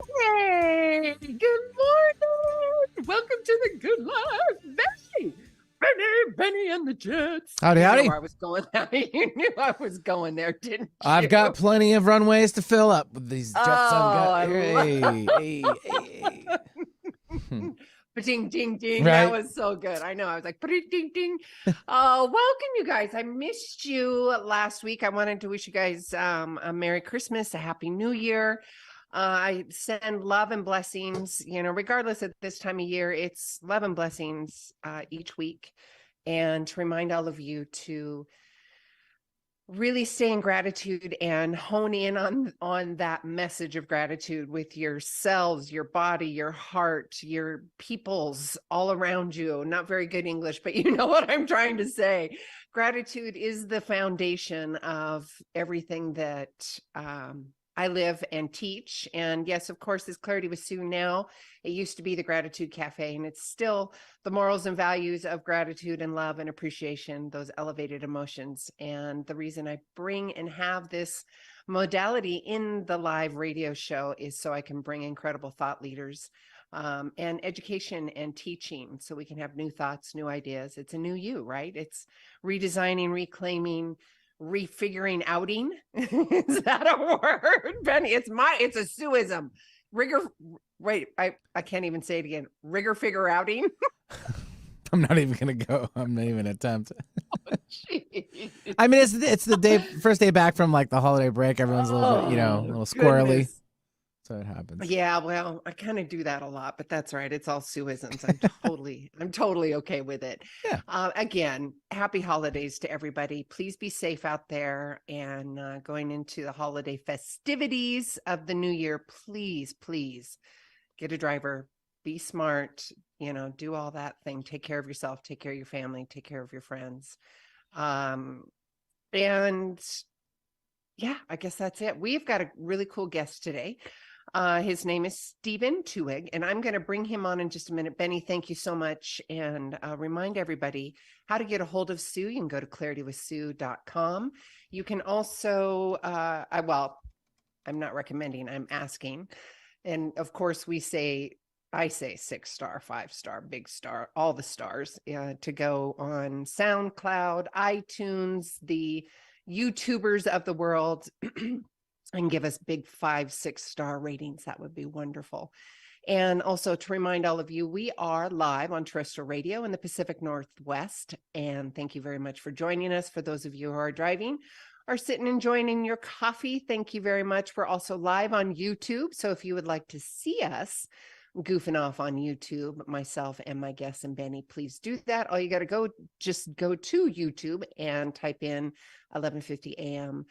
Hey, good morning. Welcome to the Good Life, Benny and the Jets. Howdy, You know howdy. where I was going. You knew I was going there, didn't you? I've got plenty of runways to fill up with these jets I've got I here. love. Hey. Ding, ding, ding. That Right? was so good. I know. I was like, ding, ding. Welcome, you guys. I missed you last week. I wanted to wish you guys a Merry Christmas, a Happy New Year. I send love and blessings, regardless of this time of year, it's love and blessings each week. And to remind all of you to really stay in gratitude and hone in on that message of gratitude with yourselves, your body, your heart, your peoples all around you. Not very good English, but you know what I'm trying to say. Gratitude is the foundation of everything that I live and teach. And yes, of course, this Clarity with Sue now. It used to be the Gratitude Cafe, and it's still the morals and values of gratitude and love and appreciation, those elevated emotions. And the reason I bring and have this modality in the live radio show is so I can bring incredible thought leaders and education and teaching so we can have new thoughts, new ideas. It's a new you, right? It's redesigning, reclaiming, refiguring outing. Is that a word, Benny? It's a Sueism. I can't even say it again. Rigor figure outing. I'm not even gonna go. I'm not even attempt. Jeez. I mean, it's the first day back from like the holiday break. Everyone's a little bit, a little squirrely. Goodness. So it happens. Yeah, well, I kind of do that a lot, but that's right. It's all Sueisms. I'm totally okay with it. Yeah. Again, happy holidays to everybody. Please be safe out there and going into the holiday festivities of the new year. Please get a driver, be smart, do all that thing. Take care of yourself, take care of your family, take care of your friends. And yeah, I guess that's it. We've got a really cool guest today. His name is Stephen Twohig, and I'm going to bring him on in just a minute. Benny, thank you so much. And remind everybody how to get a hold of Sue. You can go to claritywithsue.com. You can also, I'm not recommending, I'm asking. And of course, I say 6-star, 5-star, big star, all the stars to go on SoundCloud, iTunes, the YouTubers of the world. And give us big 5-6-star ratings. That would be wonderful. And also to remind all of you, we are live on terrestrial radio in the Pacific Northwest. And thank you very much for joining us. For those of you who are driving or sitting enjoying your coffee, thank you very much. We're also live on YouTube. So if you would like to see us goofing off on YouTube, myself and my guests and Benny, please do that. All you got to just go to YouTube and type in 1150 AM.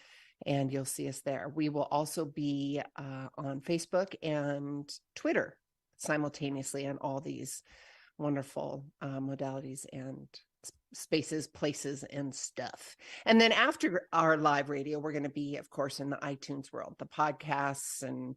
And you'll see us there. We will also be on Facebook and Twitter simultaneously on all these wonderful modalities and spaces, places, and stuff. And then after our live radio, we're going to be, of course, in the iTunes world, the podcasts and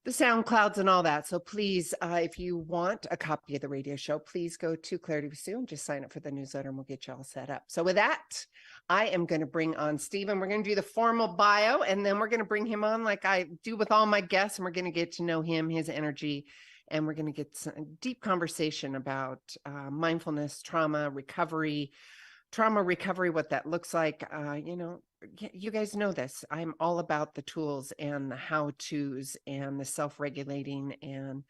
the SoundClouds and all that. So please, if you want a copy of the radio show, please go to Clarity with Sue and just sign up for the newsletter and we'll get you all set up. So with that, I am going to bring on Stephen. We're going to do the formal bio and then we're going to bring him on like I do with all my guests, and we're going to get to know him, his energy, and we're going to get some deep conversation about mindfulness, trauma recovery, what that looks like. You guys know this. I'm all about the tools and the how-tos and the self-regulating and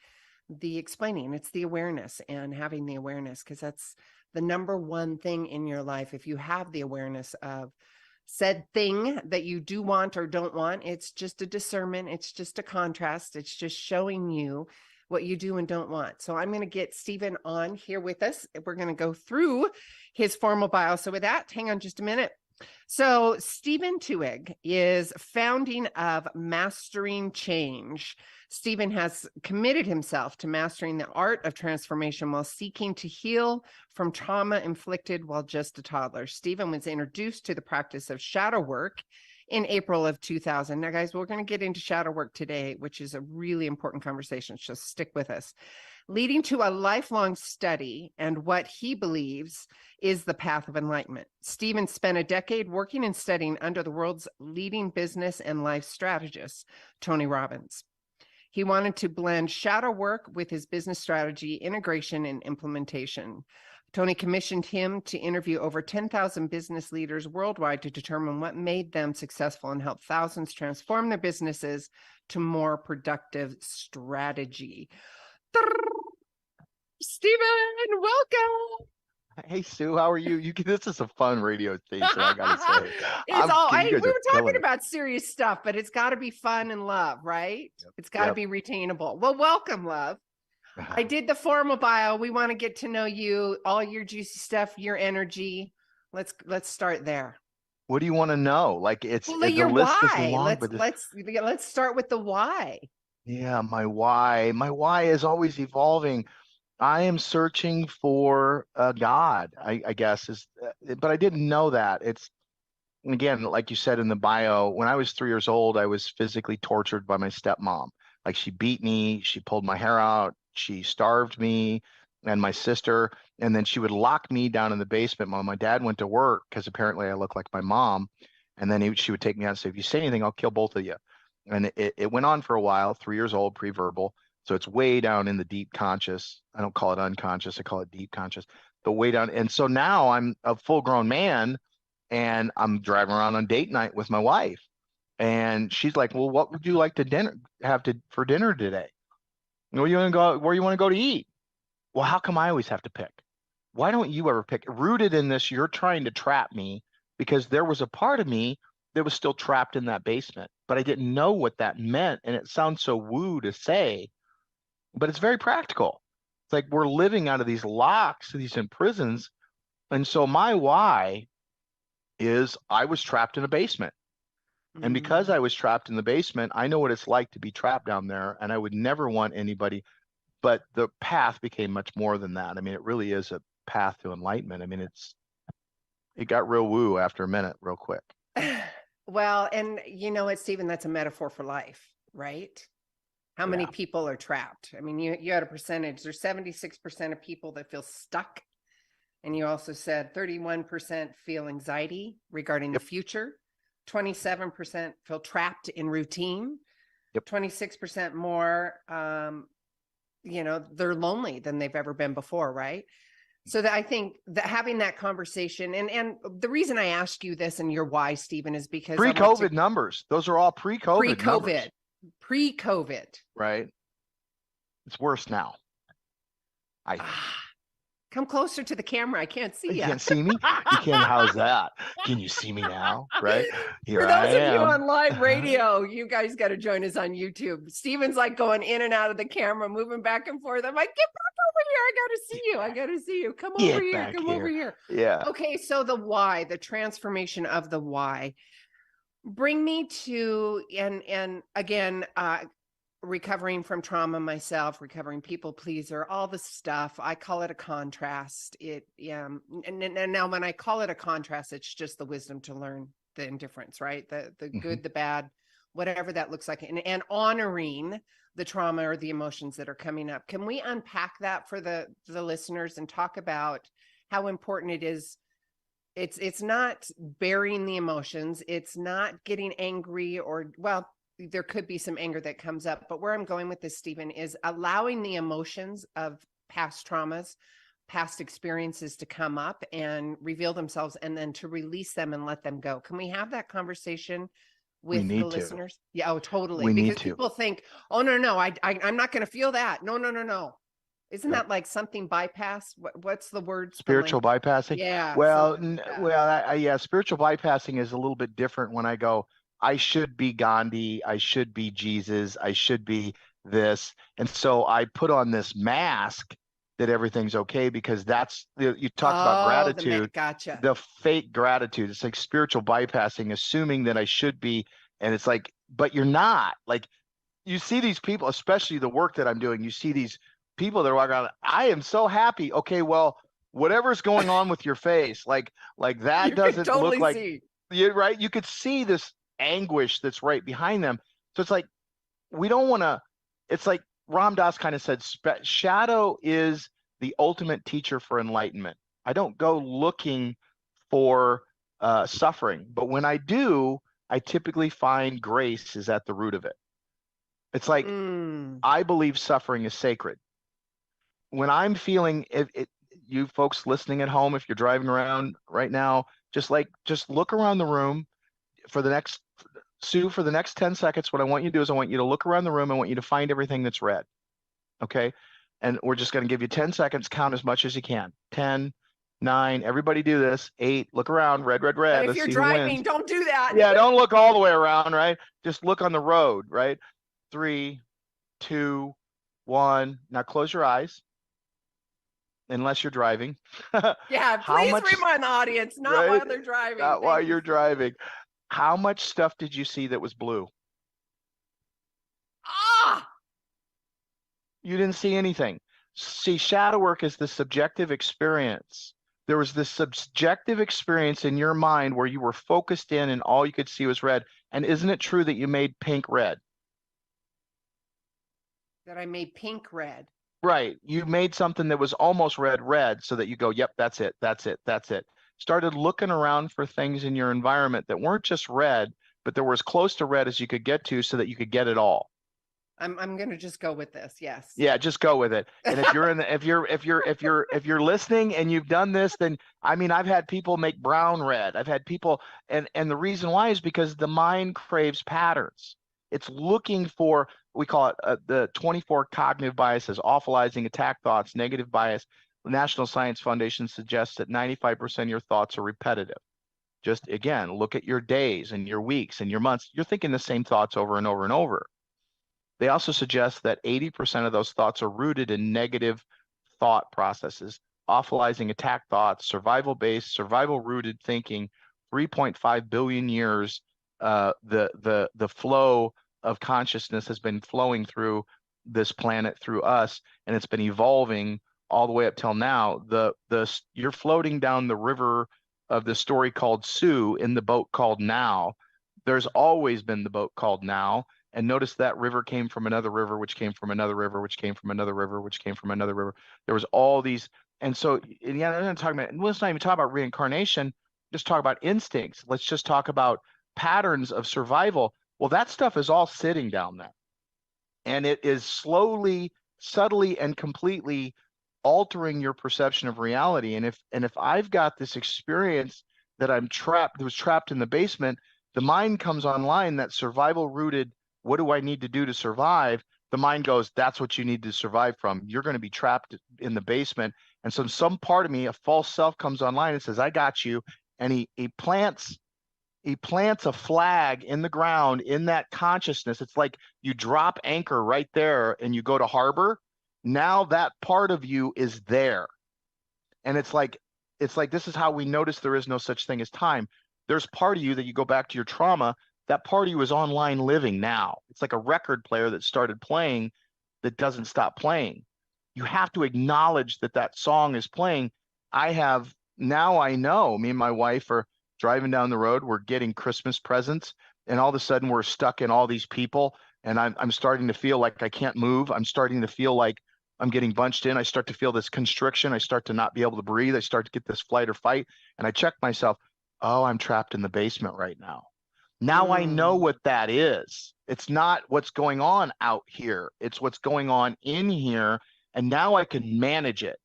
the explaining. It's the awareness and having the awareness, because that's the number one thing in your life. If you have the awareness of said thing that you do want or don't want, it's just a discernment. It's just a contrast. It's just showing you what you do and don't want. So I'm going to get Stephen on here with us. We're going to go through his formal bio. So with that, hang on just a minute. So Stephen Twohig is founding of Mastering Change. Stephen has committed himself to mastering the art of transformation while seeking to heal from trauma inflicted while just a toddler. Stephen was introduced to the practice of shadow work in April of 2000. Now, guys, we're going to get into shadow work today, which is a really important conversation. So stick with us. Leading to a lifelong study and what he believes is the path of enlightenment. Stephen spent a decade working and studying under the world's leading business and life strategist, Tony Robbins. He wanted to blend shadow work with his business strategy, integration, and implementation. Tony commissioned him to interview over 10,000 business leaders worldwide to determine what made them successful and help thousands transform their businesses to more productive strategy. Stephen, welcome. Hey Sue, how are you? This is a fun radio station, I gotta say. We were talking it. about serious stuff, but it's got to be fun and love, right? Yep. It's got to be retainable. Well, welcome, love. I did the formal bio. We want to get to know you, all your juicy stuff, your energy. Let's start there. What do you want to know? Like your list why. is long, Let's start with the why. Yeah, my why. My why is always evolving. I am searching for a God, I guess but I didn't know that. It's, again, like you said in the bio, when I was 3 years old, I was physically tortured by my stepmom. Like, she beat me, she pulled my hair out, she starved me and my sister, and then she would lock me down in the basement while my dad went to work, because apparently I look like my mom. And then she would take me out and say, if you say anything, I'll kill both of you. And it went on for a while, 3 years old, pre-verbal. So it's way down in the deep conscious. I don't call it unconscious, I call it deep conscious, but way down. And so now I'm a full grown man and I'm driving around on date night with my wife. And she's like, well, what would you like to for dinner today? Where you want to go to eat? Well, how come I always have to pick? Why don't you ever pick? Rooted in this, you're trying to trap me, because there was a part of me that was still trapped in that basement, but I didn't know what that meant. And it sounds so woo to say, but it's very practical. It's like we're living out of these locks, these prisons. And so my why is I was trapped in a basement. Mm-hmm. And because I was trapped in the basement, I know what it's like to be trapped down there. And I would never want anybody, but the path became much more than that. I mean, it really is a path to enlightenment. I mean, it got real woo after a minute, real quick. Well, and you know what, Stephen, that's a metaphor for life, right? How many people are trapped? I mean, you had a percentage. There's 76% of people that feel stuck. And you also said 31% feel anxiety regarding the future. 27% feel trapped in routine. 26% more, they're lonely than they've ever been before, right? So that I think that having that conversation, and the reason I ask you this and your why, Stephen, is because pre-COVID numbers. Those are all pre-COVID numbers. Pre-COVID. Right. It's worse now. Come closer to the camera. I can't see you. You can't see me? You can't. How's that? Can you see me now? Right? Here For those of you on live radio, you guys got to join us on YouTube. Stephen's like going in and out of the camera, moving back and forth. I'm like, get back over here. I got to see you. I got to see you. Come over here. Come over here. Yeah. Okay. So the why, the transformation of the why. Bring me to, and again, recovering from trauma myself, recovering people pleaser, all the stuff. I call it a contrast. And now when I call it a contrast, it's just the wisdom to learn the indifference, right? The good, the bad, whatever that looks like, and honoring the trauma or the emotions that are coming up. Can we unpack that for the listeners and talk about how important it is? It's not burying the emotions. It's not getting angry there could be some anger that comes up, but where I'm going with this, Stephen, is allowing the emotions of past traumas, past experiences to come up and reveal themselves, and then to release them and let them go. Can we have that conversation with the listeners? Yeah, oh, totally. Because people think, oh, no, I'm not going to feel that. No. Isn't that like something bypass? What's the word? Spiritual bypassing? Yeah. Well, spiritual bypassing is a little bit different. When I go, I should be Gandhi, I should be Jesus, I should be this. And so I put on this mask that everything's okay, because you talked about gratitude. Gotcha. The fake gratitude. It's like spiritual bypassing, assuming that I should be. And it's like, but you're not. Like, you see these people, especially the work that I'm doing, you see these people that are walking around, I am so happy. Okay, well, whatever's going on with your face, like that you doesn't totally look like see. Right. You could see this anguish that's right behind them. So it's like, we don't want to, it's like Ram Dass kind of said, shadow is the ultimate teacher for enlightenment. I don't go looking for suffering, but when I do, I typically find grace is at the root of it. It's like, I believe suffering is sacred. When I'm feeling you folks listening at home, if you're driving around right now, just look around the room for the next Sue, for the next 10 seconds. What I want you to do is I want you to look around the room. I want you to find everything that's red. Okay. And we're just going to give you 10 seconds, count as much as you can. 10, 9, everybody do this. 8, look around, red, red, But red. if Let's you're see who wins. driving, don't do that. Yeah, don't look all the way around, right? Just look on the road, right? 3, 2, 1. Now close your eyes. Unless you're driving. Yeah, please remind the audience, not while they're driving. Not while you're driving. How much stuff did you see that was blue? You didn't see anything. See, shadow work is the subjective experience. There was this subjective experience in your mind where you were focused in and all you could see was red. And isn't it true that you made pink red? That I made pink red. Right. You made something that was almost red so that you go, yep, that's it. That's it. That's it. Started looking around for things in your environment that weren't just red, but that were as close to red as you could get to so that you could get it all. I'm going to just go with this. Yes. Yeah, just go with it. And if you're in the, if you're listening and you've done this, then I mean, I've had people make brown red. I've had people, and the reason why is because the mind craves patterns. It's looking for, we call it the 24 cognitive biases: awfulizing, attack thoughts, negative bias. The National Science Foundation suggests that 95% of your thoughts are repetitive. Just again, look at your days and your weeks and your months. You're thinking the same thoughts over and over and over. They also suggest that 80% of those thoughts are rooted in negative thought processes: awfulizing, attack thoughts, survival-based, survival-rooted thinking. 3.5 billion years, the flow of consciousness has been flowing through this planet, through us, and it's been evolving all the way up till now. You're floating down the river of the story called Sue in the boat called Now. There's always been the boat called Now. And notice that river came from another river, which came from another river, which came from another river, which came from another river. There was all these. And so, yeah, I'm not talking about, let's not even talk about reincarnation. Just talk about instincts. Let's just talk about patterns of survival. Well, that stuff is all sitting down there. And it is slowly, subtly, and completely altering your perception of reality. And if I've got this experience that was trapped in the basement, the mind comes online, that survival rooted, what do I need to do to survive? The mind goes, that's what you need to survive from. You're going to be trapped in the basement. And so some part of me, a false self, comes online and says, I got you. And he plants a flag in the ground in that consciousness. It's like you drop anchor right there and you go to harbor. Now that part of you is there. And it's like this is how we notice there is no such thing as time. There's part of you that you go back to your trauma. That part of you is online living now. It's like a record player that started playing that doesn't stop playing. You have to acknowledge that that song is playing. I know me and my wife are driving down the road. We're getting Christmas presents, and all of a sudden we're stuck in all these people. And I'm starting to feel like I can't move. I'm starting to feel like I'm getting bunched in. I start to feel this constriction. I start to not be able to breathe. I start to get this flight or fight. And I check myself. Oh, I'm trapped in the basement right now. Now I know what that is. It's not what's going on out here. It's what's going on in here. And now I can manage it.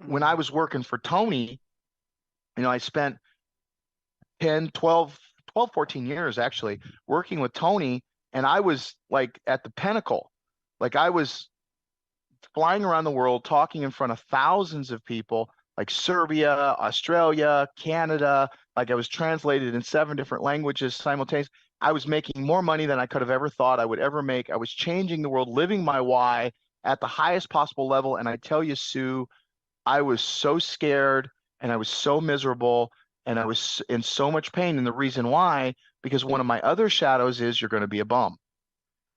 When I was working for Tony, I spent 10, 12, 14 years actually working with Tony. And I was like at the pinnacle. Like I was flying around the world, talking in front of thousands of people, like Serbia, Australia, Canada. Like I was translated in 7 different languages simultaneously. I was making more money than I could have ever thought I would ever make. I was changing the world, living my why at the highest possible level. And I tell you, Sue, I was so scared and I was so miserable and I was in so much pain. And the reason why, because one of my other shadows is you're going to be a bum.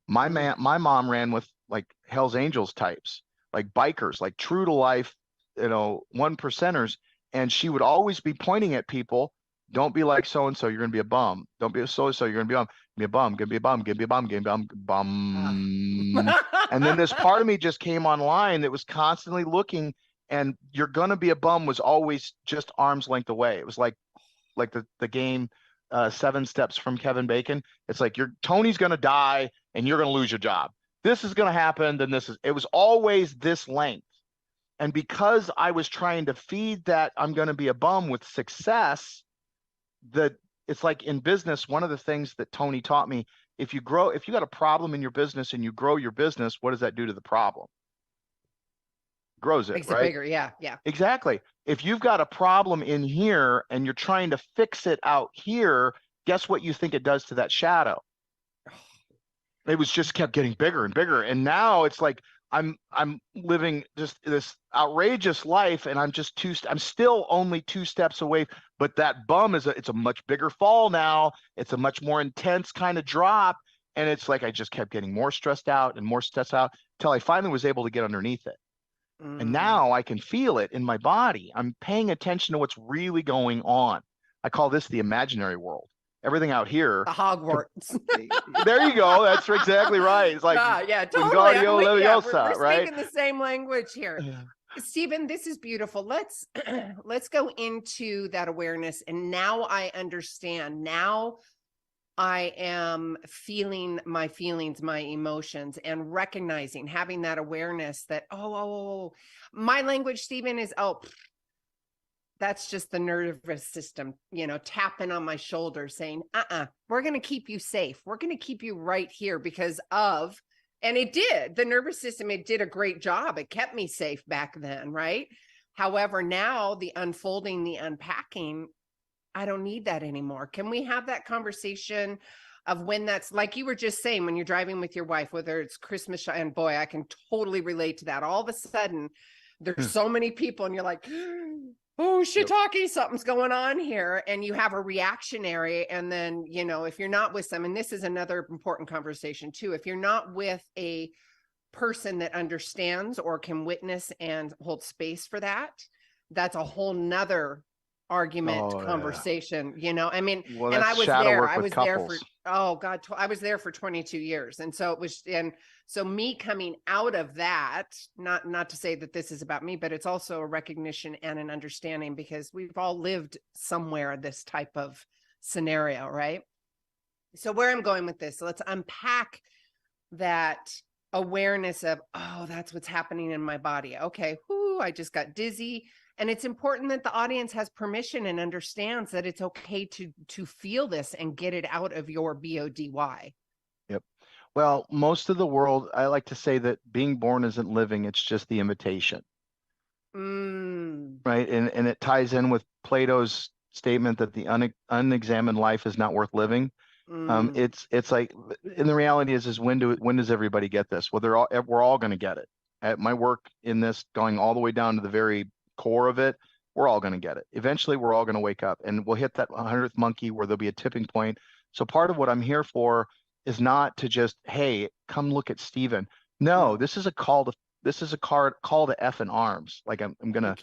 My mom ran with like Hell's Angels types, like bikers, like true to life, 1%ers. And she would always be pointing at people. Don't be like so-and-so, you're going to be a bum. Don't be a so-and-so, you're going to be a bum. Be a bum, gonna be a bum, gonna be a bum, gonna be a bum. And then this part of me just came online that was constantly looking, and you're going to be a bum was always just arm's length away. It was like the game 7 Steps from Kevin Bacon. It's like Tony's going to die and you're going to lose your job. This is going to happen. Then it was always this length. And because I was trying to feed that I'm going to be a bum with success, it's like in business, one of the things that Tony taught me, if you got a problem in your business and you grow your business, what does that do to the problem? Grows it, Makes right? it bigger. Yeah. Yeah. Exactly. If you've got a problem in here and you're trying to fix it out here, guess what you think it does to that shadow? It was just kept getting bigger and bigger. And now it's like I'm living just this outrageous life, and I'm still only 2 steps away, but that bum it's a much bigger fall now. It's a much more intense kind of drop. And it's like I just kept getting more stressed out and more stressed out until I finally was able to get underneath it. And now I can feel it in my body. I'm paying attention to what's really going on. I call this the imaginary world. Everything out here. The Hogwarts. There you go. That's exactly right. It's like, yeah, totally. We're right? speaking the same language here. Stephen, this is beautiful. Let's go into that awareness. And now I understand. Now I am feeling my feelings, my emotions, and recognizing, having that awareness that, my language, Stephen, is, that's just the nervous system, tapping on my shoulder saying, we're going to keep you safe. We're going to keep you right here because of, and it did, the nervous system, it did a great job. It kept me safe back then, right? However, now the unfolding, the unpacking, I don't need that anymore. Can we have that conversation of when that's, like you were just saying, when you're driving with your wife, whether it's Christmas, and boy, I can totally relate to that. All of a sudden, there's so many people and you're like, oh, shiitake, something's going on here. And you have a reactionary. And then, if you're not with some, and this is another important conversation too, if you're not with a person that understands or can witness and hold space for that, that's a whole nother argument conversation, I mean, well, and I was there. I was couples. there for, I was there for 22 years. And so it was, and so me coming out of that, not to say that this is about me, but it's also a recognition and an understanding because we've all lived somewhere this type of scenario, right? So where I'm going with this, so let's unpack that awareness of, that's what's happening in my body. Okay. I just got dizzy. And it's important that the audience has permission and understands that it's okay to feel this and get it out of your body. Yep. Well, most of the world, I like to say that being born isn't living, it's just the invitation. Right. And it ties in with Plato's statement that the unexamined life is not worth living. It's like, and the reality is when does everybody get this? Well, we're all going to get it. At my work in this, going all the way down to the very core of it, we're all going to get it. Eventually, we're all going to wake up and we'll hit that 100th monkey where there'll be a tipping point. So part of what I'm here for is not to just, hey, come look at Stephen. No, this is a call to F in arms. Like I'm gonna,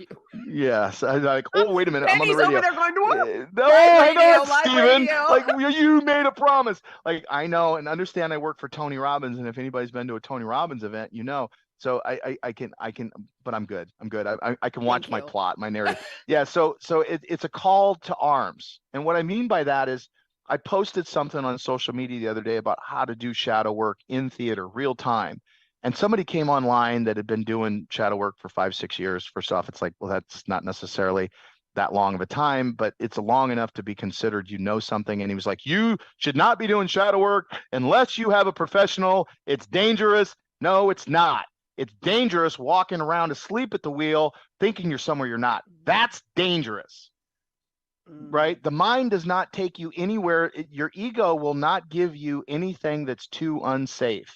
yes. I'm like, wait a minute, I'm on the radio. Over there going, no, hang on, Stephen. Like you made a promise. Like I know and understand. I work for Tony Robbins, and if anybody's been to a Tony Robbins event, So I can, but I'm good. I can watch my plot, my narrative. Yeah. So it's a call to arms. And what I mean by that is I posted something on social media the other day about how to do shadow work in theater, real time. And somebody came online that had been doing shadow work for 5-6 years. First off, it's like, well, that's not necessarily that long of a time, but it's long enough to be considered, something. And he was like, you should not be doing shadow work unless you have a professional. It's dangerous. No, it's not. It's dangerous walking around asleep at the wheel, thinking you're somewhere you're not. That's dangerous, right? The mind does not take you anywhere. Your ego will not give you anything that's too unsafe.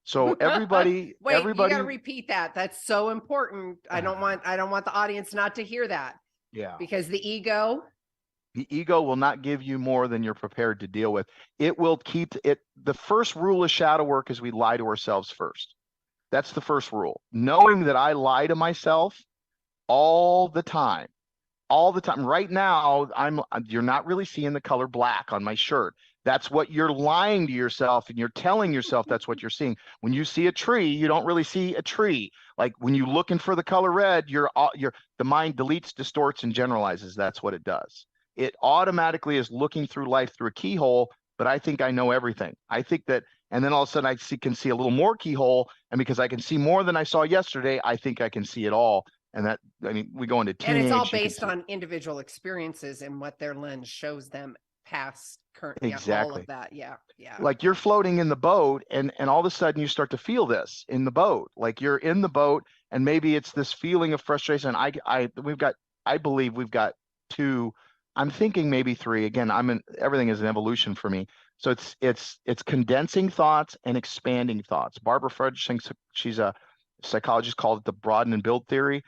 So everybody, you got to repeat that. That's so important. I don't want the audience not to hear that. Yeah. Because the ego will not give you more than you're prepared to deal with. It will keep it. The first rule of shadow work is we lie to ourselves first. That's the first rule. Knowing that I lie to myself all the time. Right now, you're not really seeing the color black on my shirt. That's what you're lying to yourself, and you're telling yourself that's what you're seeing. When you see a tree, you don't really see a tree. Like when you're looking for the color red, the mind deletes, distorts, and generalizes. That's what it does. It automatically is looking through life through a keyhole, but I think I know everything. I think that And then all of a sudden can see a little more keyhole. And because I can see more than I saw yesterday, I think I can see it all. And that, I mean, we go into teenage. And it's all based on individual experiences and what their lens shows them past current. Exactly. All of that. Yeah. Yeah. Like you're floating in the boat and all of a sudden you start to feel this in the boat. Like you're in the boat and maybe it's this feeling of frustration. I believe we've got two, I'm thinking maybe three. Again, everything is an evolution for me. So it's condensing thoughts and expanding thoughts. Barbara Fredrickson, she's a psychologist, called it the broaden and build theory.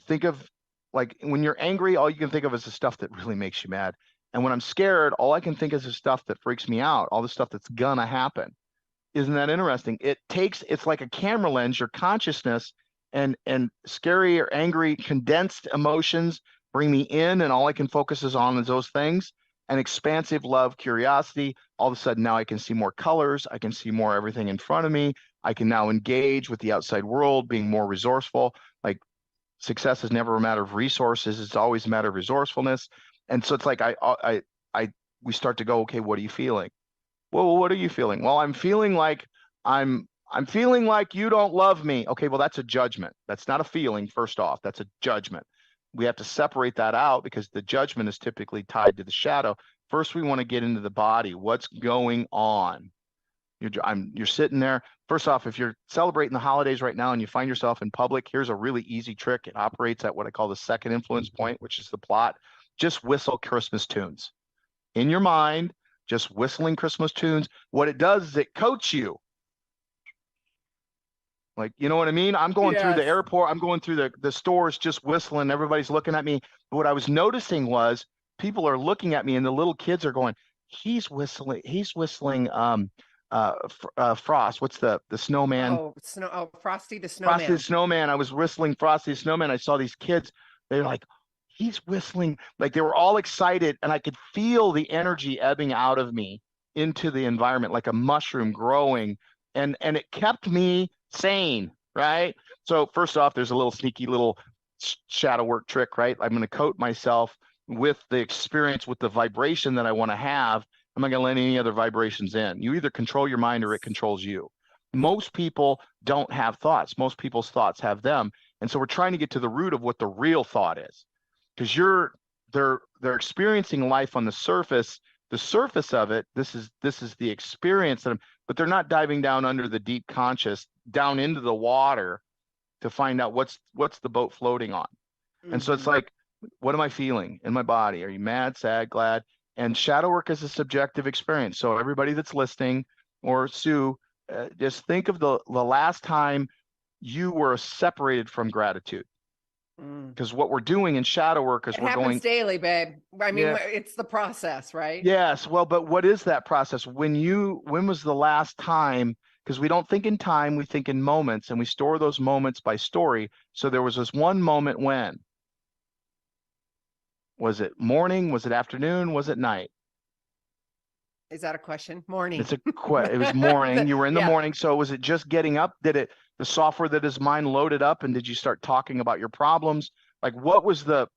Think of like when you're angry, all you can think of is the stuff that really makes you mad. And when I'm scared, all I can think is the stuff that freaks me out, all the stuff that's gonna happen. Isn't that interesting? It's like a camera lens, your consciousness and scary or angry condensed emotions bring me in, and all I can focus on is those things. And expansive love, curiosity, all of a sudden now I can see more colors, I can see more everything in front of me. I can now engage with the outside world, being more resourceful. Like success is never a matter of resources, it's always a matter of resourcefulness. And so it's like we start to go, okay, what are you feeling? Well, what are you feeling? Well, I'm feeling like I'm feeling like you don't love me. Okay, well, that's a judgment. That's not a feeling, first off. That's a judgment. We have to separate that out because the judgment is typically tied to the shadow. First, we want to get into the body. What's going on? You're sitting there. First off, if you're celebrating the holidays right now and you find yourself in public, here's a really easy trick. It operates at what I call the second influence point, which is the plot. Just whistle Christmas tunes. In your mind, just whistling Christmas tunes. What it does is it coats you. Like, you know what I mean? I'm going through the airport. I'm going through the stores just whistling. Everybody's looking at me. But what I was noticing was people are looking at me and the little kids are going, he's whistling Frost. What's the snowman? Frosty the Snowman. Frosty the Snowman. I was whistling Frosty the Snowman. I saw these kids. They're like, he's whistling. Like they were all excited and I could feel the energy ebbing out of me into the environment like a mushroom growing. And it kept me sane, right? So first off, there's a little sneaky little shadow work trick, right? I'm going to coat myself with the experience, with the vibration that I want to have. I'm not going to let any other vibrations in. You either control your mind or it controls you. Most people don't have thoughts. Most people's thoughts have them. And so we're trying to get to the root of what the real thought is. Because they're experiencing life on the surface of it. This is the experience but they're not diving down under the deep conscious, down into the water to find out what's the boat floating on. Mm-hmm. And so it's like, what am I feeling in my body? Are you mad, sad, glad? And shadow work is a subjective experience. So everybody that's listening, or Sue, just think of the last time you were separated from gratitude. Because what we're doing in shadow work is we're going daily, babe. I mean, it's the process, right? Yes. Well, but what is that process? When was the last time? Because we don't think in time, we think in moments, and we store those moments by story. So there was this one moment when. Was it morning? Was it afternoon? Was it night? Is that a question? Morning. It was morning. You were in the morning. So was it just getting up? The software that his mind loaded up, and did you start talking about your problems? Like what was the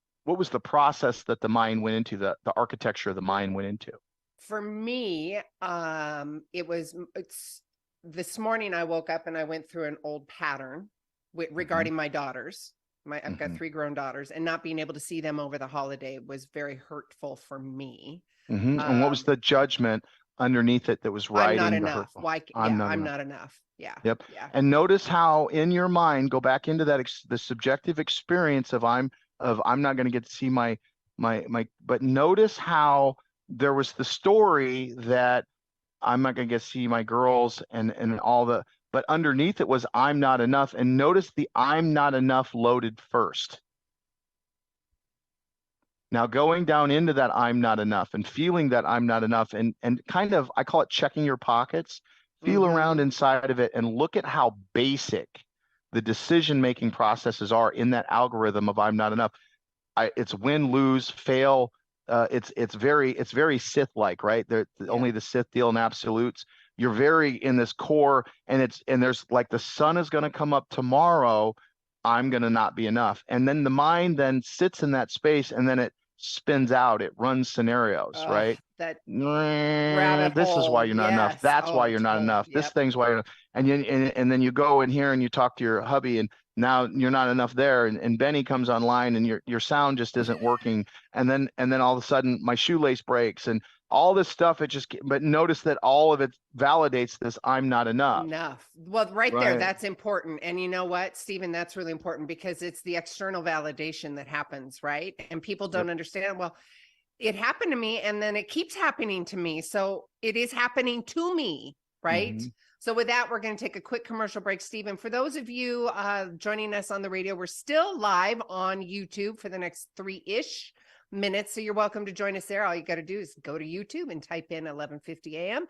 process that the mind went into, the architecture of the mind went into? For me, it's this morning I woke up and I went through an old pattern regarding my daughters. I've got 3 grown daughters, and not being able to see them over the holiday was very hurtful for me. Mm-hmm. And what was the judgment underneath it that was writing? I'm not enough. I'm not enough. Yeah. Yep. Yeah. And notice how in your mind, go back into that the subjective experience of I'm not going to get to see my, but notice how there was the story that I'm not going to get to see my girls and all the, but underneath it was I'm not enough. And notice the I'm not enough loaded first. Now going down into that I'm not enough and feeling that I'm not enough and kind of, I call it checking your pockets, feel around inside of it and look at how basic the decision-making processes are in that algorithm of I'm not enough. It's win, lose, fail. It's very Sith-like, right? Only the Sith deal in absolutes. You're very in this core and there's like the sun is going to come up tomorrow. I'm going to not be enough. And then the mind then sits in that space and then it spins out, it runs scenarios, right? that rabbit This is why hole. you're not enough. Yes. That's why Oh, you're not totally. enough. This Yep. thing's why you're not. And then you go in here and you talk to your hubby, and now you're not enough there. And Benny comes online, and your sound just isn't working. And then all of a sudden my shoelace breaks and all this stuff. But notice that all of it validates this I'm not enough. Enough. Well, right there, Right. that's important. And you know what, Stephen, that's really important because it's the external validation that happens, right? And people don't understand, well, it happened to me and then it keeps happening to me. So it is happening to me, right? Mm-hmm. So with that, we're going to take a quick commercial break. Stephen, for those of you joining us on the radio, we're still live on YouTube for the next 3-ish minutes. So you're welcome to join us there. All you got to do is go to YouTube and type in 11:50 a.m.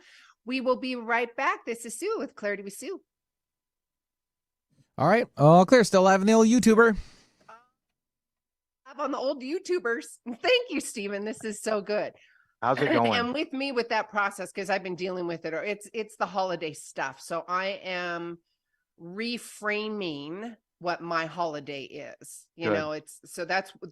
We will be right back. This is Sue with Clarity with Sue. All right. All clear. Still live in the old YouTuber. On the old YouTubers. Thank you, Stephen. This is so good. How's it going? And with me with that process, because I've been dealing with it, or it's the holiday stuff. So I am reframing what my holiday is. You Good. know,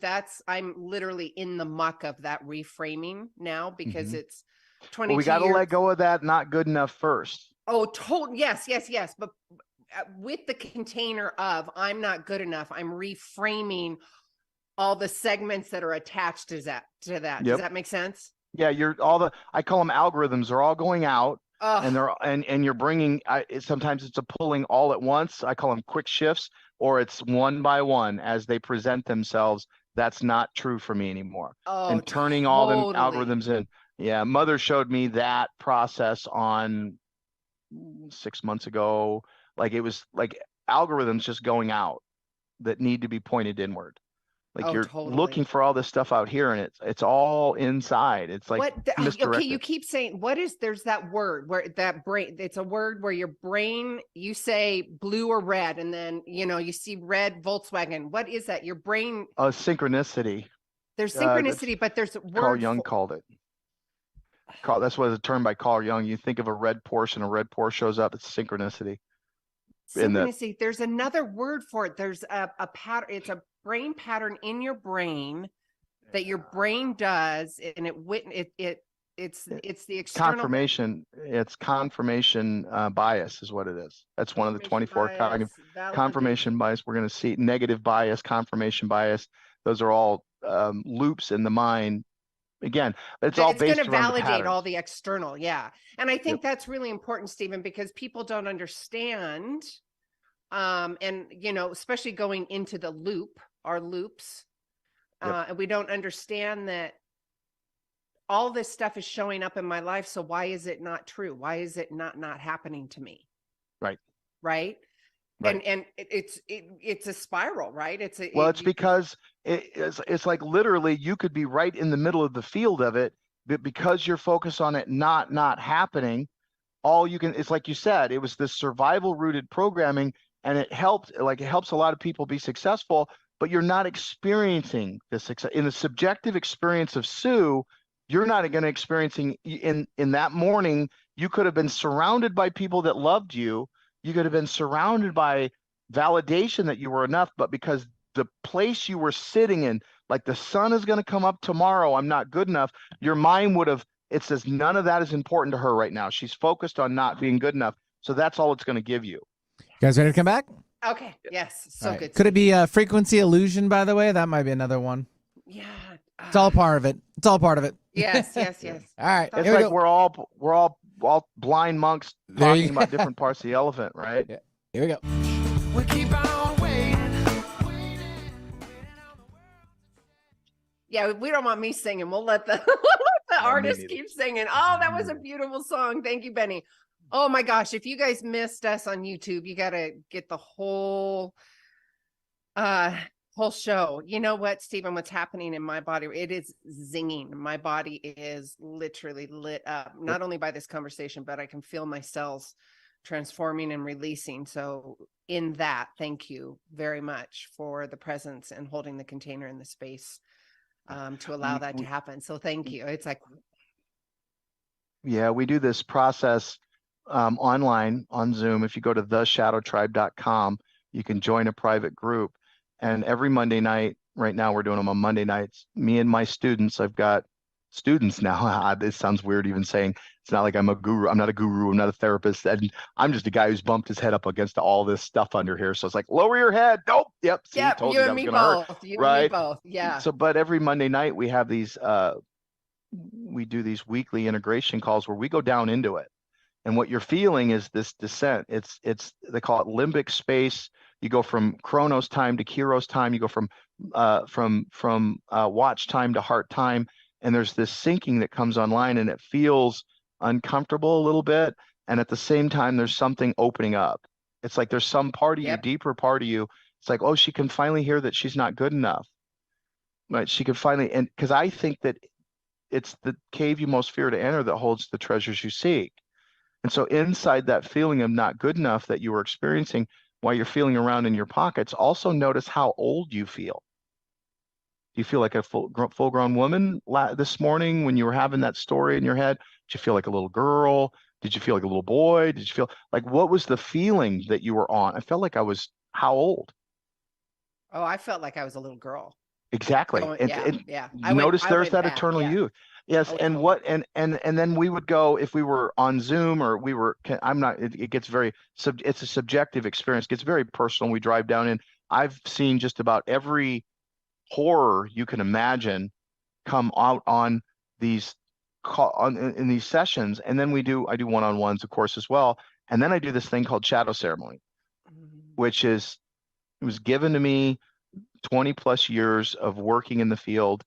that's I'm literally in the muck of that reframing now because it's 22 Well, we got to years. let go of that not good enough first. Oh, yes. But with the container of I'm not good enough, I'm reframing all the segments that are attached to that. Yep. Does that make sense? Yeah, I call them algorithms. They're all going out, and you're bringing. Sometimes it's a pulling all at once. I call them quick shifts, or it's one by one as they present themselves. That's not true for me anymore. And turning all them algorithms in. Yeah, Mother showed me that process on 6 months ago. Like it was like algorithms just going out that need to be pointed inward. Like you're looking for all this stuff out here, and it's all inside. It's like misdirected. Okay, you keep saying there's that word where that brain, it's a word where your brain, you say blue or red, and then you see red Volkswagen. What is that? Your brain synchronicity. There's synchronicity, but there's a word. Carl Jung called it. That's what it's termed by Carl Jung. You think of a red Porsche and a red Porsche shows up, it's synchronicity. Synchronicity. There's another word for it. There's a pattern. It's a brain pattern in your brain that your brain does, and it's the external confirmation. It's confirmation bias is what it is. That's one of the 24 cognitive confirmation bias. We're going to see negative bias, confirmation bias. Those are all loops in the mind. Again, it's all based going to around validate all the external. Yeah. And I think that's really important, Stephen, because people don't understand. And, especially going into the loop, our loops, and we don't understand that all this stuff is showing up in my life. So why is it not true? Why is it not happening to me? Right. Right. Right. And it's a spiral, right? It's because it's like literally you could be right in the middle of the field of it, but because you're focused on it not happening, it's like you said, it was this survival rooted programming, and it helps a lot of people be successful, but you're not experiencing this success in the subjective experience of Sue. You're not going to experiencing in that morning. You could have been surrounded by people that loved you. You could have been surrounded by validation that you were enough, but because the place you were sitting in, like the sun is going to come up tomorrow, I'm not good enough, your mind it says none of that is important to her right now. She's focused on not being good enough. So that's all it's going to give you. You guys ready to come back? Okay. Yes. So good. Could it be a frequency illusion, by the way? That might be another one. Yeah. It's all part of it. It's all part of it. Yes. All right. It's like we're all blind monks talking about different parts of the elephant, right? Yeah. Here we go. We keep on waiting. Yeah, we don't want me singing. We'll let the artist keep singing. Oh, that was a beautiful song. Thank you, Benny. Oh my gosh, if you guys missed us on YouTube, you got to get the whole show. You know what, Stephen, what's happening in my body? It is zinging. My body is literally lit up, not only by this conversation, but I can feel my cells transforming and releasing. So in that, thank you very much for the presence and holding the container in the space to allow that to happen. So thank you. It's like, yeah, we do this process online on Zoom. If you go to theshadowtribe.com, you can join a private group. And every Monday night, right now we're doing them on Monday nights, me and my students, I've got students now. This sounds weird even saying it's not like I'm a guru. I'm not a guru. I'm not a therapist. And I'm just a guy who's bumped his head up against all this stuff under here. So it's like, lower your head. Nope. Yep. See, Yep, told you you and that was me going to hurt. both. You and me Right. both. Yeah. So, but every Monday night we have these, we do these weekly integration calls where we go down into it. And what you're feeling is this descent. They call it limbic space. You go from Chronos time to Kairos time. You go from watch time to heart time. And there's this syncing that comes online, and it feels uncomfortable a little bit. And at the same time, there's something opening up. It's like there's some part of you, Yep. deeper part of you. It's like, oh, she can finally hear that she's not good enough. Right? She can finally, and because I think that it's the cave you most fear to enter that holds the treasures you seek. And so inside that feeling of not good enough that you were experiencing while you're feeling around in your pockets, also notice how old you feel. Do you feel like a full-grown woman this morning when you were having that story in your head? Did you feel like a little girl? Did you feel like a little boy? Did you feel like, what was the feeling that you were on? I felt like I was how old? Oh, I felt like I was a little girl. Exactly. Going, yeah. Notice I there's went that back. eternal Yeah. youth. Yes. Oh, And totally. what, and then we would go, if we were on Zoom or we were, it gets very, it's a subjective experience. It gets very personal. We drive down in, I've seen just about every horror you can imagine come out on these in these sessions. And then I do one-on-ones, of course, as well. And then I do this thing called shadow ceremony, which it was given to me 20 plus years of working in the field,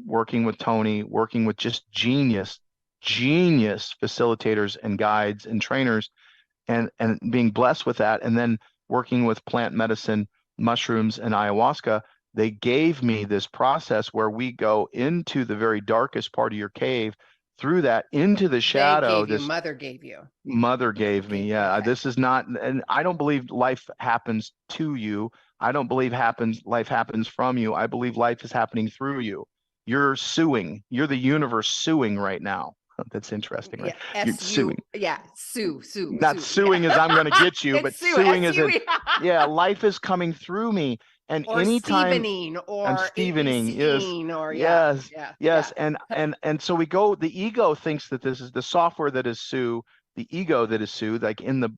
working with Tony, working with just genius facilitators and guides and trainers, and being blessed with that. And then working with plant medicine, mushrooms, and ayahuasca. They gave me this process where we go into the very darkest part of your cave, through that into the shadow. Mother gave you. Mother gave me. Yeah. Okay. This is not, and I don't believe life happens to you. I don't believe life happens from you. I believe life is happening through you. You're suing. You're the universe suing right now. That's interesting, right? Yeah. You're suing. Yeah. Sue. Not suing as I'm going to get you, but suing as in, S-U-E. yeah, life is coming through me. And Or anytime Stevening I'm or Stevening, yes, ABCing or yes, yeah. yes. And so we go, the ego thinks that this is the software that is Sue, the ego that is Sue, like in the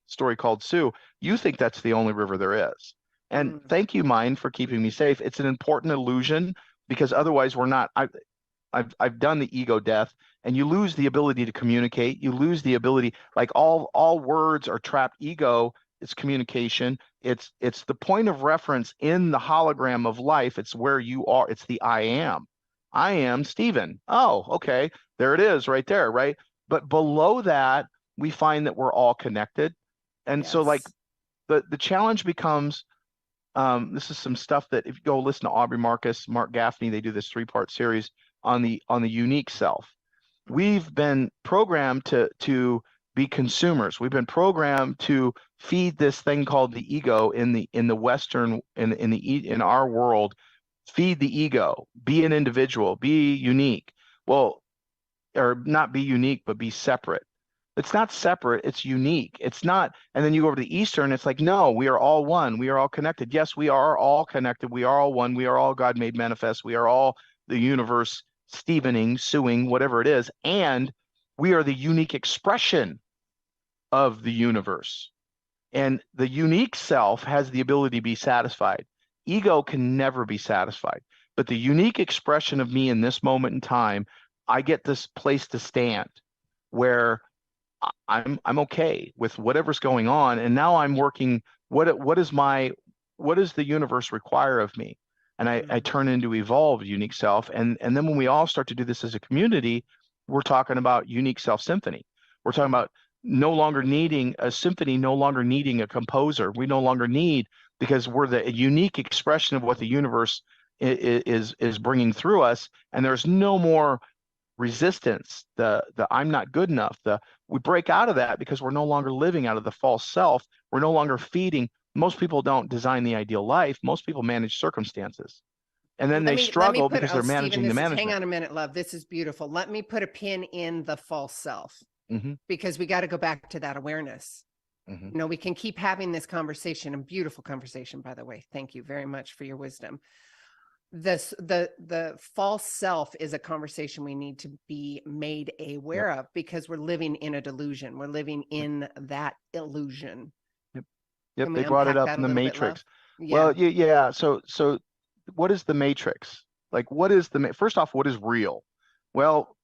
story called Sue. You think that's the only river there is. And thank you, mind, for keeping me safe. It's an important illusion, because otherwise we're not. I've done the ego death, and you lose the ability to communicate. You lose the ability, like all words are trapped ego. It's communication. It's the point of reference in the hologram of life. It's where you are. It's the I am. I am Stephen. Oh, okay. There it is right there, right? But below that, we find that we're all connected. And so like the challenge becomes, this is some stuff that if you go listen to Aubrey Marcus, Mark Gaffney, they do this 3-part series on the unique self. We've been programmed to be consumers. We've been programmed to feed this thing called the ego in the Western, in our world. Feed the ego, be an individual, be unique. Well, or not be unique, but be separate. It's not separate, it's unique. It's not, and then you go over to the Eastern, it's like, no, we are all one. We are all connected. Yes, we are all connected. We are all one. We are all God made manifest. We are all the universe Stevening, suing, whatever it is. And we are the unique expression of the universe. And the unique self has the ability to be satisfied. Ego can never be satisfied. But the unique expression of me in this moment in time, I get this place to stand where I'm okay with whatever's going on. And now I'm working, what does the universe require of me? And I turn into evolved unique self. And then when we all start to do this as a community, we're talking about unique self symphony. We're talking about no longer needing a symphony, no longer needing a composer. We no longer need, because we're the unique expression of what the universe is bringing through us. And there's no more resistance, the I'm not good enough. We break out of that because we're no longer living out of the false self. We're no longer feeding. Most people don't design the ideal life. Most people manage circumstances. And then they struggle because they're managing the management. Hang on a minute, love. This is beautiful. Let me put a pin in the false self, because we got to go back to that awareness. We can keep having this conversation, a beautiful conversation, by the way. Thank you very much for your wisdom. the false self is a conversation we need to be made aware of, because we're living in a delusion. We're living in that illusion. Yep, Can we they brought it unpack up that in a the little bit, Love? Matrix. Yeah. Well, yeah. So what is the Matrix? Like, what is first off, what is real? Well,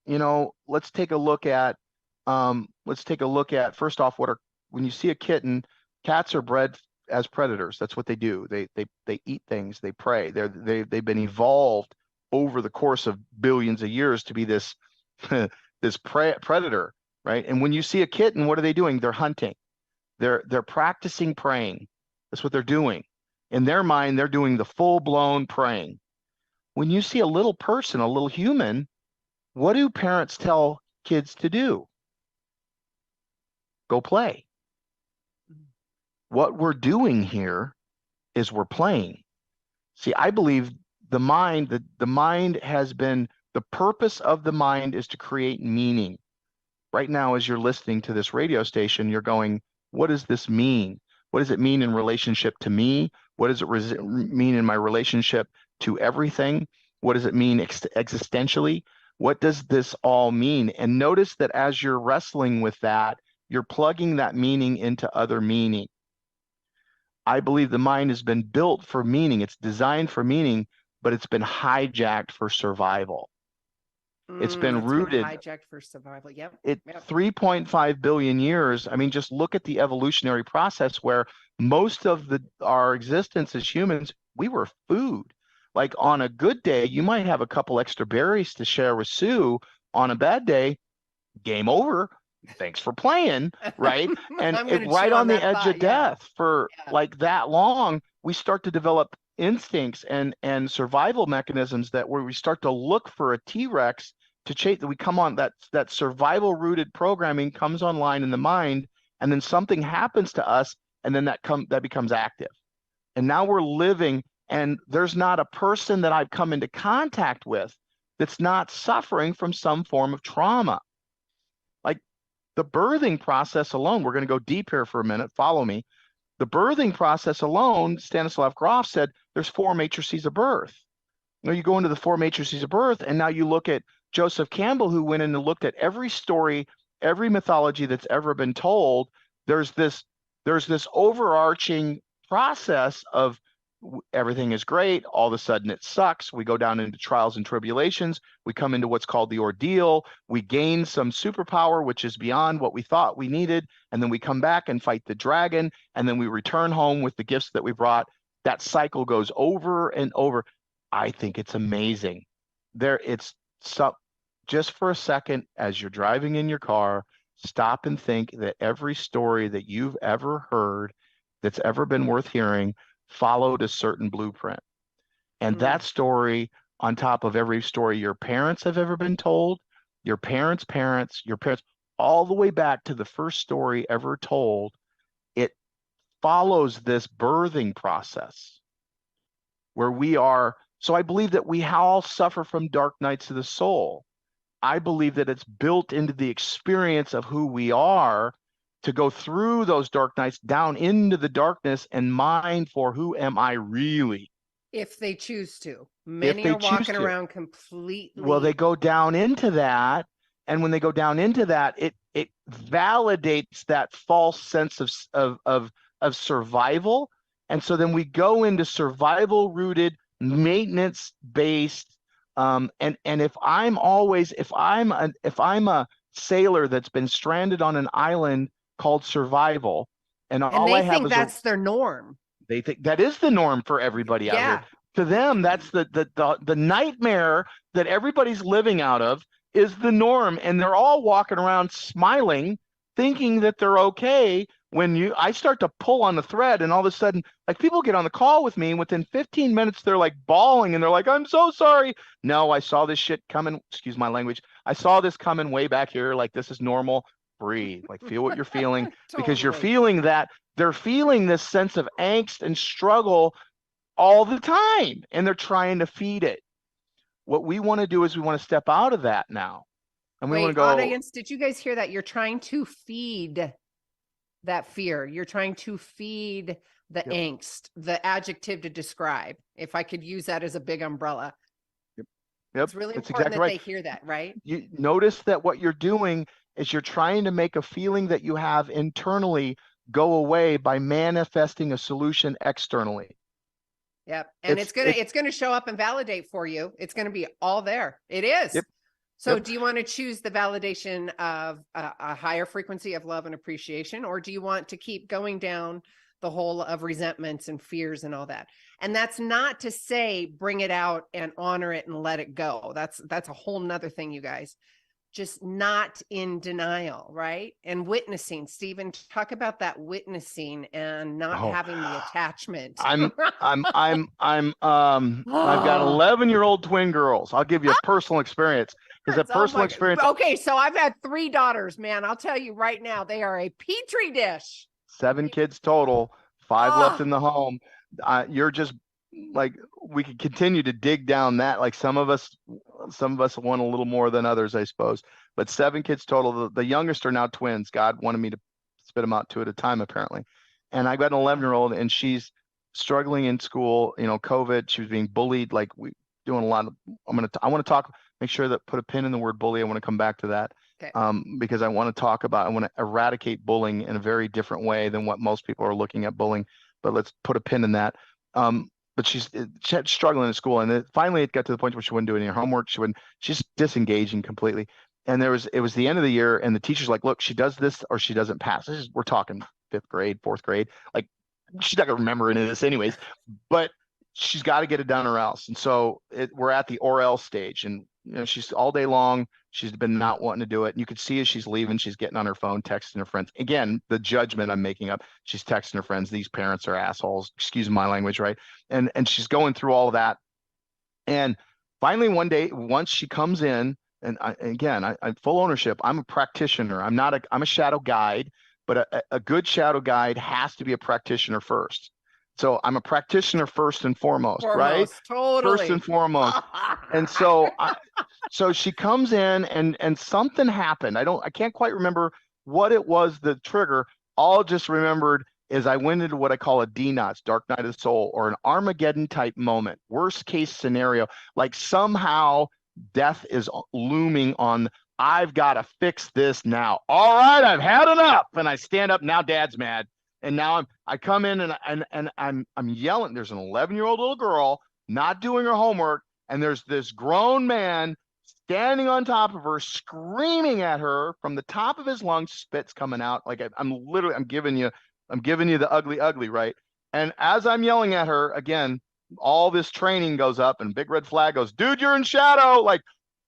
let's take a look at first off, when you see a kitten, cats are bred as predators. That's what they do. They eat things, they prey. They've been evolved over the course of billions of years to be this this predator, right? And when you see a kitten, what are they doing? They're hunting. They're practicing praying. That's what they're doing. In their mind, they're doing the full-blown praying. When you see a little person, a little human, what do parents tell kids to do? Go play. What we're doing here is we're playing. See, I believe the mind has been, the purpose of the mind is to create meaning. Right now, as you're listening to this radio station, you're going, what does this mean? What does it mean in relationship to me? What does it mean in my relationship to everything? What does it mean existentially? What does this all mean? And notice that as you're wrestling with that, you're plugging that meaning into other meaning. I believe the mind has been built for meaning. It's designed for meaning, but it's been hijacked for survival. It's been rooted. Hijacked for survival. Yep. 3.5 billion years. I mean, just look at the evolutionary process where most of our existence as humans, we were food. Like on a good day, you might have a couple extra berries to share with Sue. On a bad day, game over. Thanks for playing, right? And right on the edge of death for like that long, we start to develop instincts and survival mechanisms that where we start to look for a T-Rex to chase. We come on that survival rooted programming comes online in the mind, and then something happens to us, and then that becomes active. And now we're living, and there's not a person that I've come into contact with that's not suffering from some form of trauma. Like the birthing process alone, we're going to go deep here for a minute, follow me. The birthing process alone, Stanislav Grof said, there's 4 matrices of birth. Now you go into the 4 matrices of birth, and now you look at Joseph Campbell, who went in and looked at every story, every mythology that's ever been told. There's this overarching process of everything is great. All of a sudden it sucks. We go down into trials and tribulations. We come into what's called the ordeal. We gain some superpower, which is beyond what we thought we needed. And then we come back and fight the dragon. And then we return home with the gifts that we brought. That cycle goes over and over. I think it's amazing. Just for a second, as you're driving in your car, stop and think that every story that you've ever heard that's ever been worth hearing followed a certain blueprint. And that story, on top of every story your parents have ever been told, your parents' parents, all the way back to the first story ever told, it follows this birthing process where we are. So I believe that we all suffer from dark nights of the soul. I believe that it's built into the experience of who we are to go through those dark nights down into the darkness and mine for who am I really? If they choose to. Many are walking around completely. Well, they go down into that. And when they go down into that, it validates that false sense of survival. And so then we go into survival rooted, maintenance based. And if I'm a sailor that's been stranded on an island called survival, and all I have is that's their norm. They think that is the norm for everybody out here. To them, that's the nightmare that everybody's living out of is the norm, and they're all walking around smiling, thinking that they're okay. When I start to pull on the thread, and all of a sudden, like people get on the call with me, and within 15 minutes, they're like bawling, and they're like, "I'm so sorry." No, I saw this shit coming. Excuse my language. I saw this coming way back here. Like this is normal. Breathe. Like feel what you're feeling because you're feeling that they're feeling this sense of angst and struggle all the time, and they're trying to feed it. What we want to do is we want to step out of that now, and we want to go. Audience, did you guys hear that? You're trying to feed that fear. You're trying to feed the Yep. angst, the adjective to describe, if I could use that as a big umbrella. Yep. It's really That's important exactly that right. they hear that, right? You notice that what you're doing is you're trying to make a feeling that you have internally go away by manifesting a solution externally. Yep. And It's it's gonna show up and validate for you. It's gonna be all there. It is. Yep. So Yep. do you want to choose the validation of a higher frequency of love and appreciation, or do you want to keep going down the hole of resentments and fears and all that? And that's not to say bring it out and honor it and let it go. That's a whole nother thing, you guys. Just not in denial, right? And witnessing. Stephen, talk about that witnessing and not Oh, having the attachment. I've got 11-year-old twin girls. I'll give you a personal experience. Because a Oh personal my, experience, okay, so I've had 3 daughters, man. I'll tell you right now, they are a petri dish. 7 kids total, 5 left Oh, in the home. You're just like, we could continue to dig down that. Like some of us want a little more than others, I suppose. But 7 kids total. The youngest are now twins. God wanted me to spit them out 2 at a time, apparently. And I got an 11-year-old, and she's struggling in school. You know, COVID. She was being bullied. Like we doing a lot of. I want to talk. Make sure that put a pin in the word bully. I want to come back to that. okay. Because I want to eradicate bullying in a very different way than what most people are looking at bullying. But let's put a pin in that. But she's struggling in school, and finally it got to the point where she wouldn't do any homework. She's disengaging completely. And it was the end of the year, and the teacher's like, "Look, she does this or she doesn't pass." We're talking 5th grade, 4th grade. Like she's not gonna remember any of this anyways. But she's got to get it done or else. And so we're at the or else stage, and she's all day long. She's been not wanting to do it. And you could see as she's leaving, she's getting on her phone, texting her friends. Again, the judgment I'm making up. She's texting her friends. These parents are assholes. Excuse my language, right? And she's going through all of that. And finally, one day, once she comes in, and I full ownership. I'm a practitioner. I'm a shadow guide, but a good shadow guide has to be a practitioner first. So I'm a practitioner first and foremost, right? Totally. First and foremost. And so she comes in, and something happened. I can't quite remember what it was, the trigger. All I just remembered is I went into what I call a DNOTS, Dark Night of the Soul, or an Armageddon type moment, worst case scenario. Like somehow death is looming on. I've got to fix this now. All right, I've had enough. And I stand up. Now Dad's mad. And now I come in, and I'm yelling. There's an 11-year-old little girl not doing her homework, and there's this grown man standing on top of her, screaming at her from the top of his lungs, spit's coming out. Like I'm giving you the ugly, right? And as I'm yelling at her, again, all this training goes up, and big red flag goes, "Dude, you're in shadow." Like,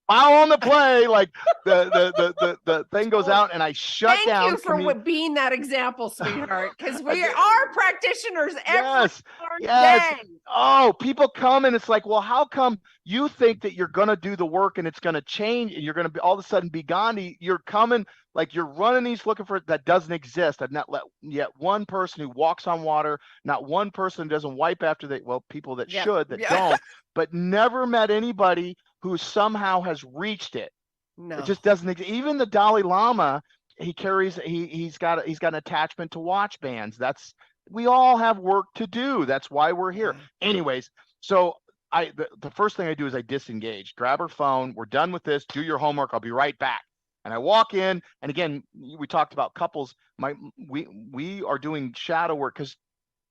foul on the play. Like the thing goes out, and I shut down. Thank you for being that example, sweetheart, because we are practitioners every day. Oh, people come, and it's like, well, how come you think that you're going to do the work and it's going to change and you're going to be all of a sudden be Gandhi? You're coming like you're running these looking for that doesn't exist. I've not let yet one person who walks on water, not one person doesn't wipe after people that should, that don't, but never met anybody who somehow has reached it. No. It just doesn't exist. Even the Dalai Lama, he's got an attachment to watch bands. We all have work to do. That's why we're here. Anyways, so the first thing I do is I disengage, grab her phone. We're done with this. Do your homework. I'll be right back. And I walk in, and again, we talked about couples. We are doing shadow work because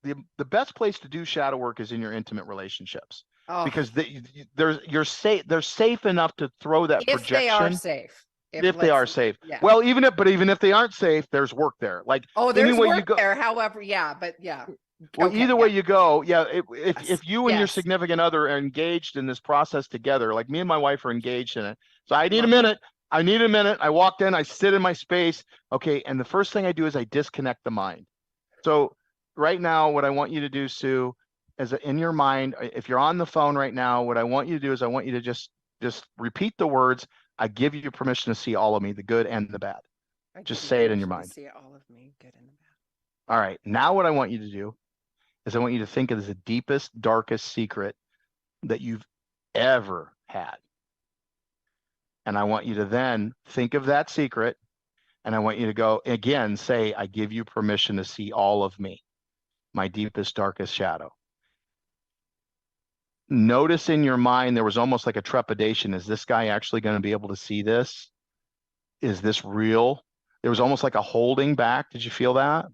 the best place to do shadow work is in your intimate relationships. Because they're safe enough to throw that projection. If they are safe. If they are safe. Yeah. Well, even if they aren't safe, there's work there. Like, there's work there. However, Well, either way you go, if you and your significant other are engaged in this process together, like me and my wife are engaged in it. So I need a minute. I walked in, I sit in my space. Okay. And the first thing I do is I disconnect the mind. So right now, what I want you to do, Sue, is in your mind, if you're on the phone right now, what I want you to do is I want you to just repeat the words. I give you permission to see all of me, the good and the bad. Just say it in your mind. See all of me, good and the bad. All right. Now what I want you to do is I want you to think of the deepest, darkest secret that you've ever had. And I want you to then think of that secret, And I want you to go again, say, I give you permission to see all of me, my deepest, darkest shadow. Notice in your mind, there was almost like a trepidation. Is this guy actually going to be able to see this? Is this real? There was almost like a holding back. Did you feel that?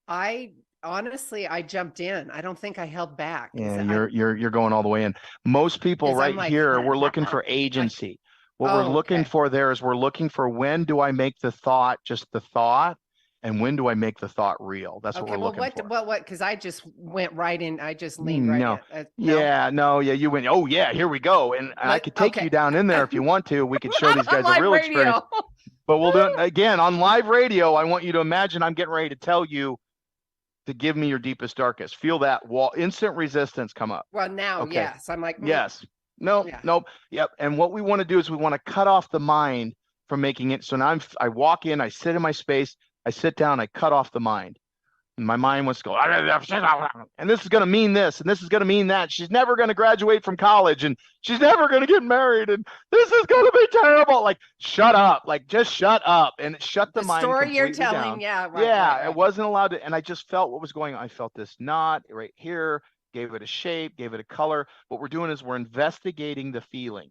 I honestly, I jumped in. I don't think I held back. Yeah, you're going all the way in. Most people I'm right like, here, we're looking for agency. What we're looking okay. for there is we're looking for, when do I make the thought just the thought, and when do I make the thought real? That's what Okay, we're well, looking for. what? Because I just went right in. I just leaned right No. in. Yeah, you went, oh yeah, here we go. And I could take you down in there if you want to. We could show these guys a real experience. But we'll do it again on live radio. I want you to imagine I'm getting ready to tell you to give me your deepest, darkest. Feel that wall, instant resistance come up. Well, now, Okay. yes. I'm like, yes. Nope. Yeah. Nope. Yep. And what we want to do is we want to cut off the mind from making it. So now I walk in, I sit in my space, I sit down, I cut off the mind. And my mind wants to go, and this is going to mean this, and this is going to mean that. She's never going to graduate from college, and she's never going to get married, and this is going to be terrible. Like, shut up. Like, just shut up. And shut the mind story you're completely telling. down. Yeah. Right, Yeah. right. It wasn't allowed to. And I just felt what was going on. I felt this knot right here, gave it a shape, gave it a color. What we're doing is we're investigating the feeling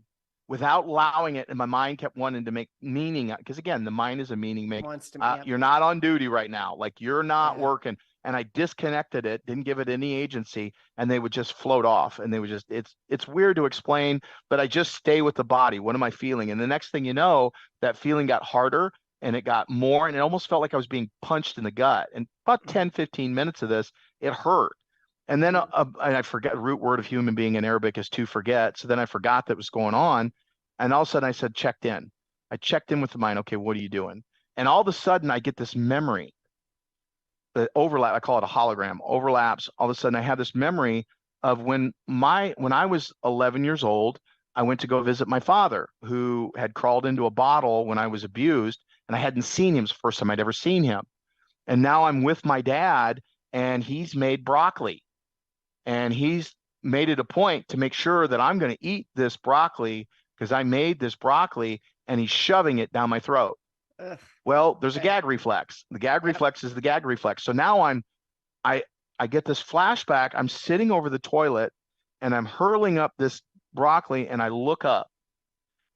without allowing it. And my mind kept wanting to make meaning, because again, the mind is a meaning maker. Wants to You're not on duty right now. Like, you're not working. And I disconnected it, didn't give it any agency, and they would just float off. And they would just, it's weird to explain, but I just stay with the body. What am I feeling? And the next thing you know, that feeling got harder and it got more, and it almost felt like I was being punched in the gut. And about 10, 15 minutes of this, it hurt. And then and I forget, the root word of human being in Arabic is to forget. So then I forgot that was going on. And all of a sudden I said, checked in. I checked in with the mind. Okay, what are you doing? And all of a sudden I get this memory. The overlap, I call it a hologram, overlaps. All of a sudden I have this memory of when I was 11 years old, I went to go visit my father, who had crawled into a bottle when I was abused, and I hadn't seen him. It was the first time I'd ever seen him. And now I'm with my dad, and he's made broccoli, and he's made it a point to make sure that I'm going to eat this broccoli because I made this broccoli, and he's shoving it down my throat. Ugh. Well, there's a gag reflex. The gag reflex is the gag reflex. So now I get this flashback. I'm sitting over the toilet and I'm hurling up this broccoli, and I look up,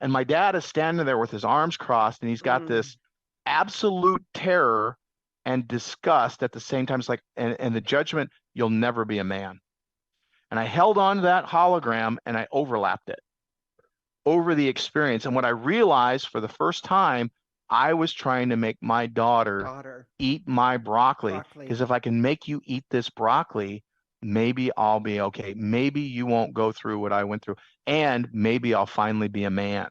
and my dad is standing there with his arms crossed, and he's got this absolute terror and disgust at the same time. It's like, and the judgment, you'll never be a man. And I held on to that hologram and I overlapped it over the experience. And what I realized for the first time, I was trying to make my daughter eat my broccoli, because if I can make you eat this broccoli, maybe I'll be okay. Maybe you won't go through what I went through, and maybe I'll finally be a man.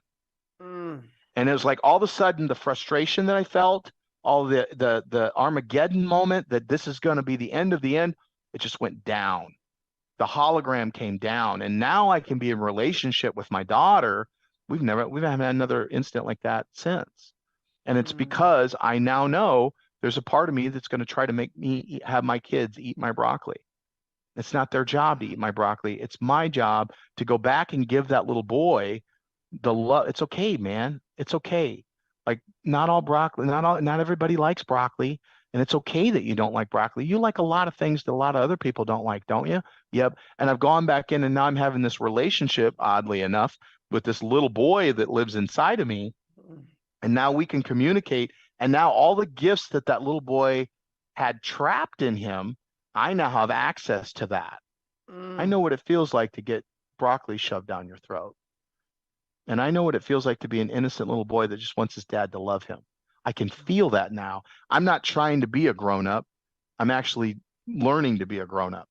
And it was like all of a sudden the frustration that I felt, all the Armageddon moment that this is going to be the end of the end, it just went down. The hologram came down, and now I can be in relationship with my daughter. We haven't had another incident like that since. And it's because I now know there's a part of me that's going to try to make me have my kids eat my broccoli. It's not their job to eat my broccoli. It's my job to go back and give that little boy the love. It's okay, man. It's okay. Like, not all broccoli, not everybody likes broccoli. And it's okay that you don't like broccoli. You like a lot of things that a lot of other people don't like, don't you? Yep. And I've gone back in, and now I'm having this relationship, oddly enough, with this little boy that lives inside of me. And now we can communicate. And now all the gifts that little boy had trapped in him, I now have access to that. I know what it feels like to get broccoli shoved down your throat. And I know what it feels like to be an innocent little boy that just wants his dad to love him. I can feel that now. I'm not trying to be a grown-up. I'm actually learning to be a grown-up.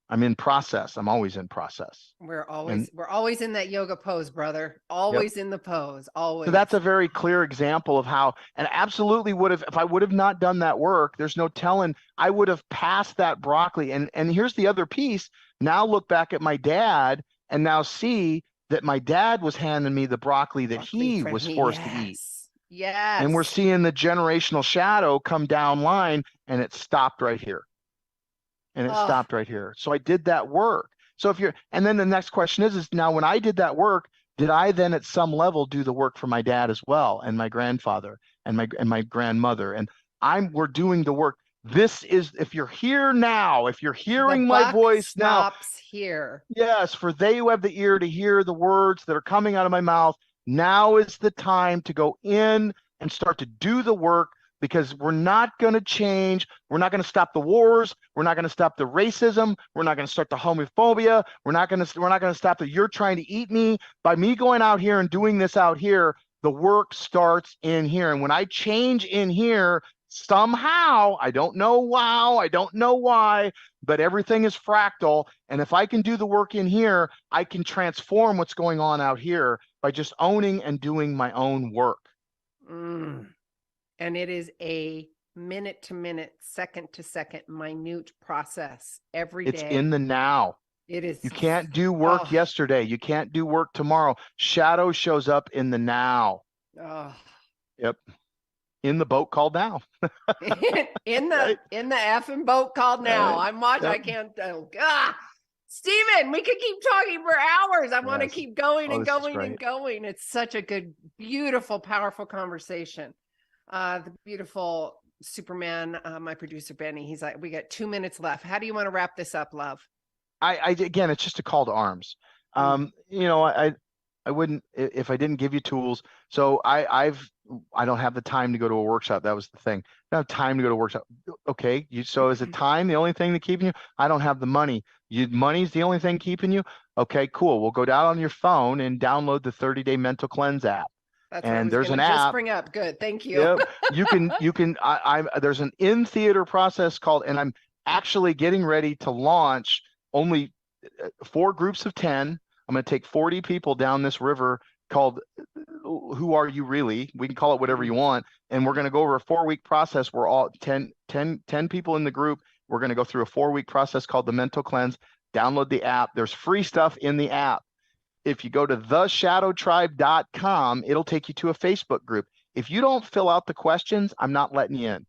I'm in process. I'm always in process. We're always in that yoga pose, brother. Always in the pose. Always. So that's a very clear example of how, and absolutely would have, if I would have not done that work, there's no telling, I would have passed that broccoli. And here's the other piece. Now look back at my dad and now see that my dad was handing me the broccoli that he was forced to eat. Yes. And we're seeing the generational shadow come down line, and it stopped right here. And it stopped right here. So I did that work. So and then the next question is now when I did that work, did I then at some level do the work for my dad as well, and my grandfather and my grandmother? And we're doing the work. This is, if you're here now, if you're The hearing my buck voice now, stops here. yes, for they who have the ear to hear the words that are coming out of my mouth, now is the time to go in and start to do the work, because we're not going to change. We're not going to stop the wars. We're not going to stop the racism. We're not going to start the homophobia. We're not going to stop the you're trying to eat me. By me going out here and doing this out here, the work starts in here. And when I change in here, somehow, I don't know how, I don't know why, but everything is fractal. And if I can do the work in here, I can transform what's going on out here by just owning and doing my own work. And it is a minute to minute, second to second, minute process every day. It's in the now. It is. You can't do work yesterday. You can't do work tomorrow. Shadow shows up in the now. Oh. Yep. In the boat called now. in the effing boat called now. Right. I'm watching. Yep. I can't. Stephen, we could keep talking for hours. I want to Yes. keep going and this is going and great. going. It's such a good, beautiful, powerful conversation. The beautiful Superman, my producer Benny, he's like, we got 2 minutes left. How do you want to wrap this up, love? Again, it's just a call to arms. You know, I wouldn't if I didn't give you tools. So I don't have the time to go to a workshop. That was the thing. I don't have time to go to a workshop. Okay. So is it time the only thing that keeping you? I don't have the money. Money's the only thing keeping you? Okay, cool. We'll go down on your phone and download the 30-day mental cleanse app. That's and what I was there's an just app. bring up. Good. Thank you. Yep. There's an in-theater process called, and I'm actually getting ready to launch only 4 groups of 10. I'm going to take 40 people down this river called Who Are You Really? We can call it whatever you want. And we're going to go over a 4-week process. We're all 10 people in the group. We're going to go through a 4-week process called the mental cleanse. Download the app. There's free stuff in the app. If you go to theshadowtribe.com, it'll take you to a Facebook group. If you don't fill out the questions, I'm not letting you in,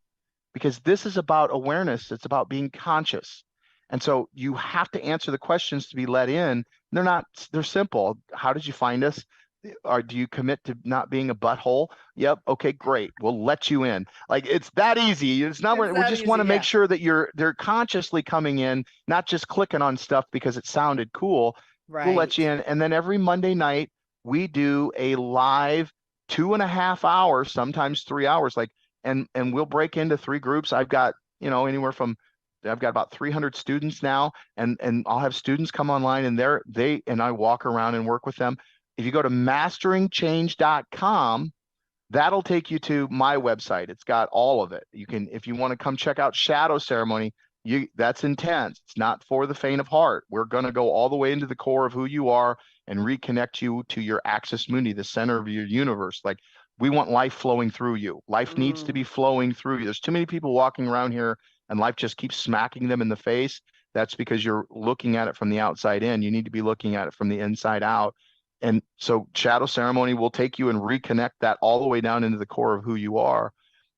because this is about awareness. It's about being conscious. And so you have to answer the questions to be let in. They're simple. How did you find us? Or do you commit to not being a butthole? Yep. Okay, great. We'll let you in. Like, it's that easy. We just want to make sure that they're consciously coming in, not just clicking on stuff because it sounded cool. Right. We'll let you in. And then every Monday night, we do a live 2.5 hours, sometimes 3 hours, and we'll break into 3 groups. I've got, I've got about 300 students now, and I'll have students come online, and I walk around and work with them. If you go to masteringchange.com, that'll take you to my website. It's got all of it. If you want to come check out Shadow Ceremony, that's intense. It's not for the faint of heart. We're going to go all the way into the core of who you are and reconnect you to your axis mundi, the center of your universe. Like, we want life flowing through you. Life needs to be flowing through you. There's too many people walking around here and life just keeps smacking them in the face. That's because you're looking at it from the outside in. You need to be looking at it from the inside out. And so Shadow Ceremony will take you and reconnect that all the way down into the core of who you are.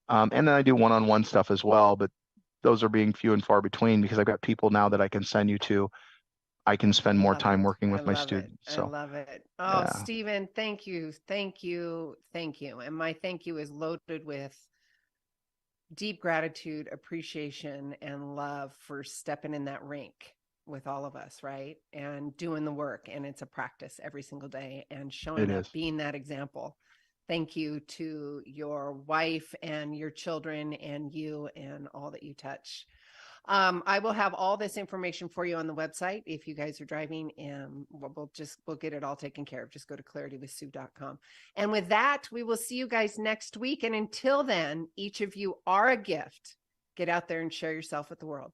And then I do one-on-one stuff as well, but those are being few and far between, because I've got people now that I can send you to. I can spend more time working with my students. So I love it. Oh, yeah. Stephen, thank you. Thank you. Thank you. And my thank you is loaded with deep gratitude, appreciation, and love for stepping in that rink with all of us, right? And doing the work. And it's a practice every single day, and showing up, being that example. Thank you to your wife and your children and you and all that you touch. I will have all this information for you on the website if you guys are driving, and we'll get it all taken care of. Just go to claritywithsue.com. And with that, we will see you guys next week. And until then, each of you are a gift. Get out there and share yourself with the world.